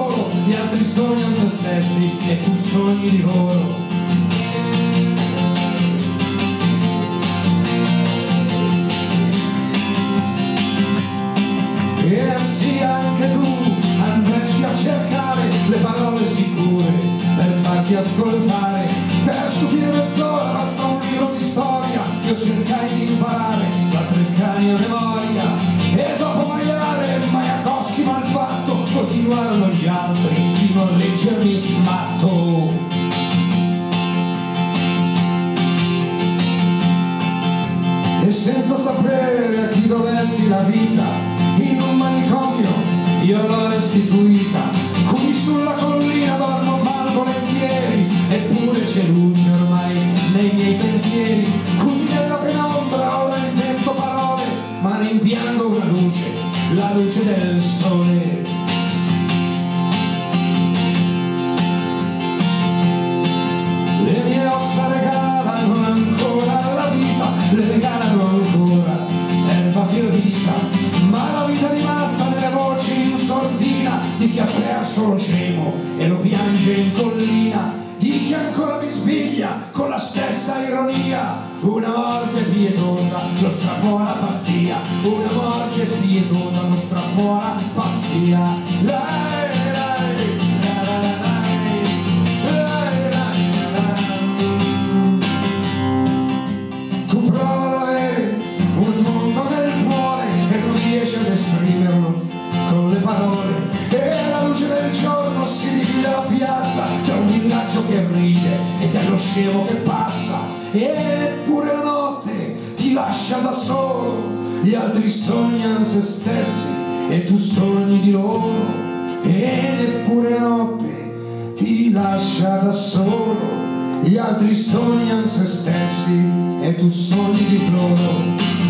solo, gli altri sognano te stessi e tu sogni di loro. E sì, anche tu andresti a cercare le parole sicure per farti ascoltare. Per stupire mezz'ora basta un libro di storia. Io cercai di imparare la Treccani a memoria. E dopo Maiale, Majakowski malfatto, continuarono gli altri fino a leggermi matto. E senza sapere a chi dovessi la vita, in un manicomio io l'ho restituita. Qui sulla collina dormo malvolentieri, eppure c'è luce ormai nei miei pensieri. Qui nella penombra ora invento parole, ma rimpiango una luce, la luce del sole. Le mie ossa regalano ancora la vita, le regalano ancora erba fiorita, ma la vita è rimasta nelle voci in sordina di chi ha perso lo scemo e lo piange in collina, di chi ancora mi spiglia con la stessa ironia. Una morte pietosa lo strappò alla pazzia, una morte pietosa lo strappò alla pazzia. Tu prova ad avere un mondo nel cuore e non riesci ad esprimerlo con le parole, e la luce del giorno si divide la piazza tra un villaggio che ride e dello scemo che passa, e neppure la notte ti lascia da solo. Gli altri sognano se stessi e tu sogni di loro, e neppure la notte ti lascia da solo. Gli altri sognano se stessi e tu sogni di loro.